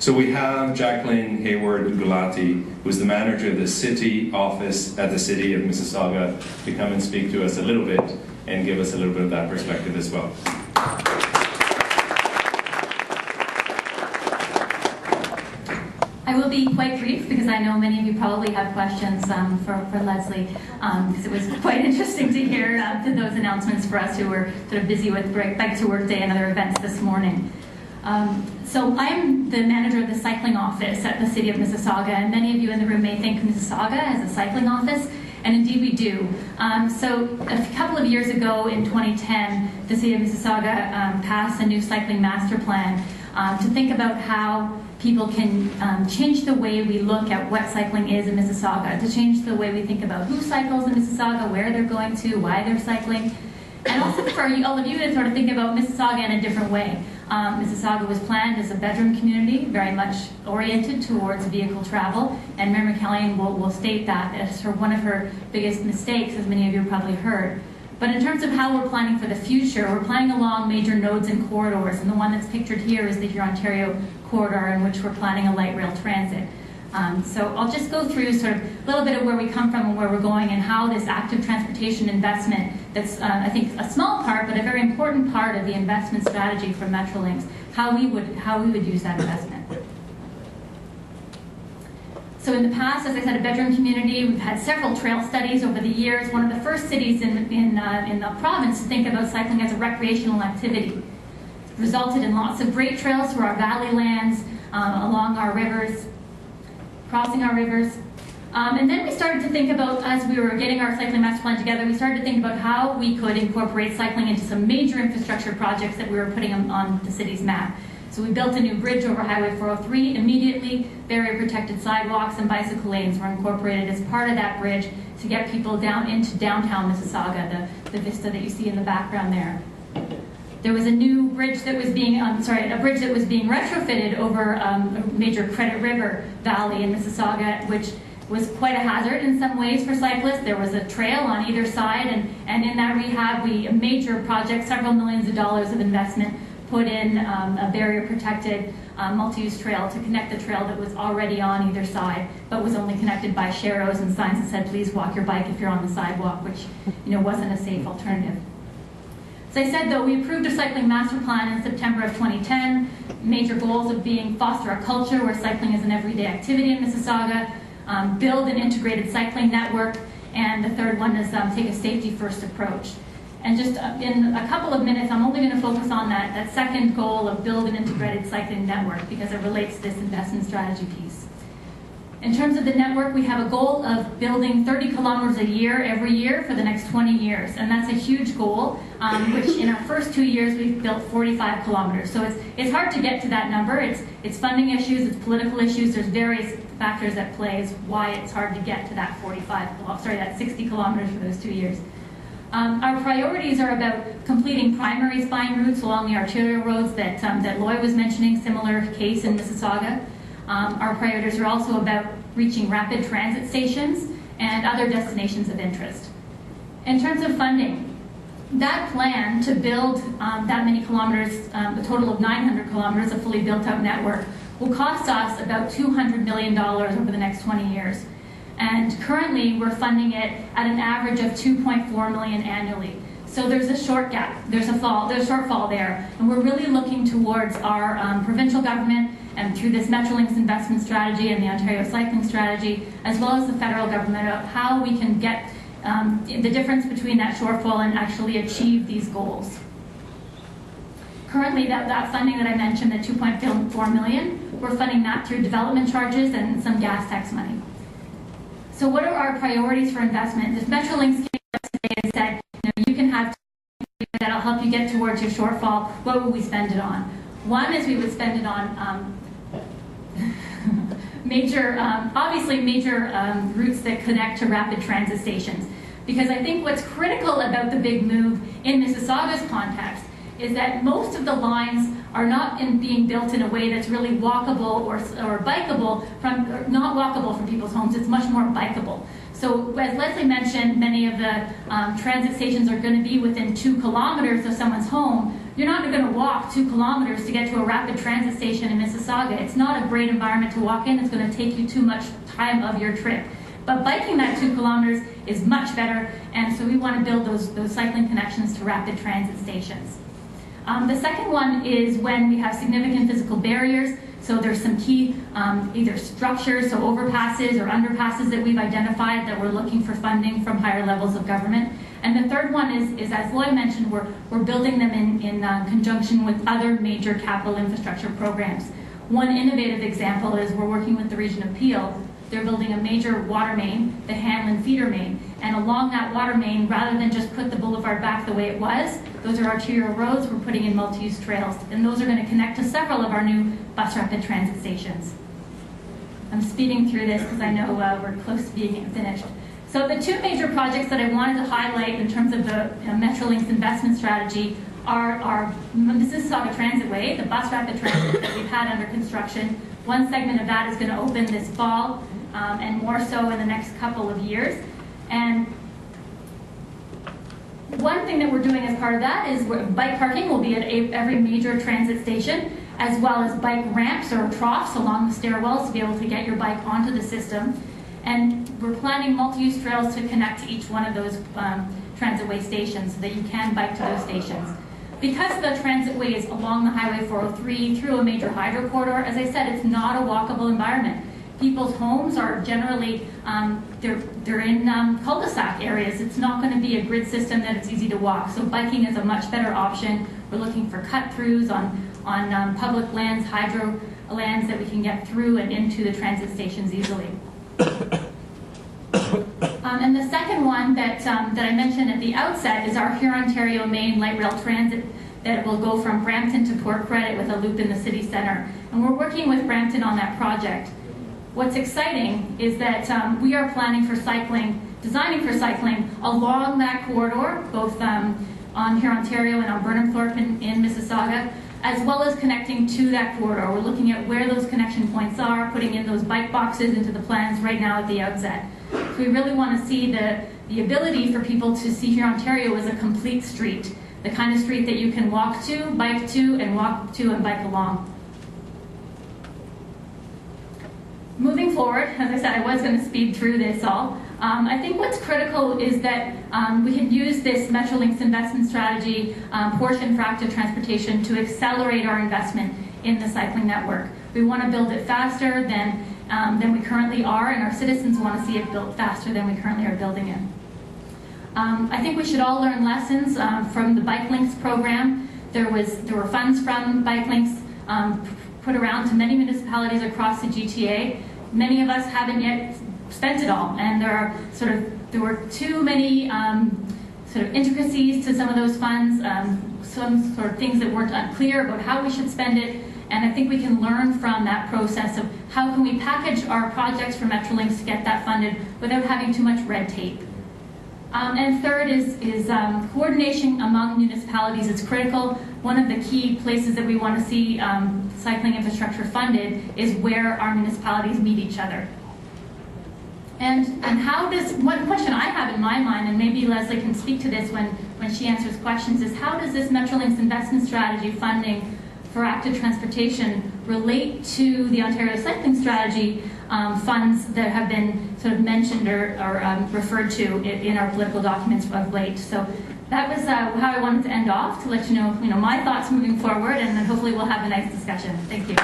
So we have Jacquelyn Hayward Gulati, who's the manager of the city office at the City of Mississauga, to come and speak to us a little bit and give us a little bit of that perspective as well. I will be quite brief because I know many of you probably have questions for Leslie, because it was quite interesting to hear those announcements for us who were sort of busy with Bike to Work Day and other events this morning. So I'm the manager of the cycling office at the City of Mississauga, and many of you in the room may think Mississauga as a cycling office, and indeed we do. So a couple of years ago in 2010, the City of Mississauga passed a new cycling master plan to think about how people can change the way we look at what cycling is in Mississauga, to change the way we think about who cycles in Mississauga, where they're going to, why they're cycling, and also for all of you to sort of think about Mississauga in a different way. Mississauga was planned as a bedroom community, very much oriented towards vehicle travel, and Mayor McCallion will state that as one of her biggest mistakes, as many of you have probably heard. But in terms of how we're planning for the future, we're planning along major nodes and corridors, and the one that's pictured here is the Huron-Ontario corridor, in which we're planning a light rail transit. So I'll just go through sort of a little bit of where we come from and where we're going, and how this active transportation investment, that's I think a small part but a very important part of the investment strategy for Metrolinx, how we would use that investment. So in the past, as I said, a bedroom community, we've had several trail studies over the years. One of the first cities in the province to think about cycling as a recreational activity. It resulted in lots of great trails through our valley lands, along our rivers, crossing our rivers. And then we started to think about, as we were getting our cycling master plan together, we started to think about how we could incorporate cycling into some major infrastructure projects that we were putting on the city's map. So we built a new bridge over Highway 403 immediately. Barrier-protected sidewalks and bicycle lanes were incorporated as part of that bridge to get people down into downtown Mississauga, the vista that you see in the background there. There was a new bridge that was being, retrofitted over a major Credit River valley in Mississauga, which was quite a hazard in some ways for cyclists. There was a trail on either side, and in that rehab, a major project, several millions of dollars of investment, put in a barrier-protected multi-use trail to connect the trail that was already on either side, but was only connected by sharrows and signs that said, please walk your bike if you're on the sidewalk, which wasn't a safe alternative. As I said, though, we approved a cycling master plan in September of 2010, major goals of being foster a culture where cycling is an everyday activity in Mississauga, build an integrated cycling network, and the third one is take a safety-first approach. And just in a couple of minutes, I'm only going to focus on that second goal of build an integrated cycling network, because it relates to this investment strategy piece. In terms of the network, we have a goal of building 30 kilometers a year every year for the next 20 years. And that's a huge goal, which in our first 2 years, we've built 45 kilometers. So it's hard to get to that number. It's funding issues, it's political issues. There's various factors at play as why it's hard to get to that 60 kilometers for those 2 years. Our priorities are about completing primary spine routes along the arterial roads that Loy was mentioning, similar case in Mississauga. Our priorities are also about reaching rapid transit stations and other destinations of interest. In terms of funding, that plan to build that many kilometers, a total of 900 kilometers, a fully built-out network, will cost us about $200 million over the next 20 years. And currently, we're funding it at an average of $2.4 million annually. So there's a short gap, there's a shortfall there, and we're really looking towards our provincial government, and through this Metrolinx investment strategy and the Ontario cycling strategy, as well as the federal government, about how we can get the difference between that shortfall and actually achieve these goals. Currently, that funding that I mentioned, the $2.4 million, we're funding that through development charges and some gas tax money. So what are our priorities for investment? If Metrolinx came up today and said, you can have that'll help you get towards your shortfall, what would we spend it on? One is we would spend it on major routes that connect to rapid transit stations. Because I think what's critical about the big move in Mississauga's context is that most of the lines are not being built in a way that's really walkable or bikeable not walkable from people's homes. It's much more bikeable. So as Leslie mentioned, many of the transit stations are going to be within 2 kilometers of someone's home. You're not going to walk 2 kilometers to get to a rapid transit station in Mississauga. It's not a great environment to walk in. It's going to take you too much time of your trip. But biking that 2 kilometers is much better, and so we want to build those cycling connections to rapid transit stations. The second one is when we have significant physical barriers. So there's some key either structures, so overpasses or underpasses that we've identified that we're looking for funding from higher levels of government. And the third one is as Loy mentioned, we're building them in conjunction with other major capital infrastructure programs. One innovative example is we're working with the region of Peel. They're building a major water main, the Hanlon feeder main, and along that water main, rather than just put the boulevard back the way it was, those are arterial roads, we're putting in multi-use trails, and those are going to connect to several of our new bus rapid transit stations. I'm speeding through this because I know we're close to being finished. So the 2 major projects that I wanted to highlight in terms of the Metrolinx investment strategy are Mississauga Transitway, the bus rapid transit that we've had under construction. One segment of that is going to open this fall, and more so in the next couple of years. And one thing that we're doing as part of that is bike parking will be at every major transit station, as well as bike ramps or troughs along the stairwells to be able to get your bike onto the system. And we're planning multi-use trails to connect to each one of those transitway stations so that you can bike to those stations. Because the transitway is along the Highway 403 through a major hydro corridor, as I said, it's not a walkable environment. People's homes are generally, they're in cul-de-sac areas. It's not going to be a grid system that it's easy to walk. So biking is a much better option. We're looking for cut-throughs on public lands, hydro lands that we can get through and into the transit stations easily. And the second one that I mentioned at the outset is our Hurontario Main Light Rail Transit that will go from Brampton to Port Credit with a loop in the city centre. And we're working with Brampton on that project. What's exciting is that we are planning for cycling, designing for cycling along that corridor, both on Hurontario and on Burnhamthorpe in Mississauga, as well as connecting to that corridor. We're looking at where those connection points are, putting in those bike boxes into the plans right now at the outset. So we really want to see the ability for people to see Hurontario as a complete street, the kind of street that you can walk to, bike to, and walk to and bike along. Moving forward, as I said, I was going to speed through this all. I think what's critical is that we can use this Metrolinx investment strategy portion for active transportation to accelerate our investment in the cycling network. We want to build it faster than we currently are, and our citizens want to see it built faster than we currently are building it. I think we should all learn lessons from the BikeLinks program. There were funds from BikeLinks put around to many municipalities across the GTA. Many of us haven't yet spent it all, and there were too many sort of intricacies to some of those funds, some sort of things that weren't unclear about how we should spend it. And I think we can learn from that process of how can we package our projects for Metrolinx to get that funded without having too much red tape. And third is coordination among municipalities is critical. One of the key places that we want to see cycling infrastructure funded is where our municipalities meet each other. And one question I have in my mind, and maybe Leslie can speak to this when she answers questions, is how does this Metrolinx investment strategy funding for active transportation relate to the Ontario Cycling Strategy funds that have been sort of mentioned or referred to in our political documents of late. So that was how I wanted to end off, to let you know my thoughts moving forward, and then hopefully we'll have a nice discussion. Thank you.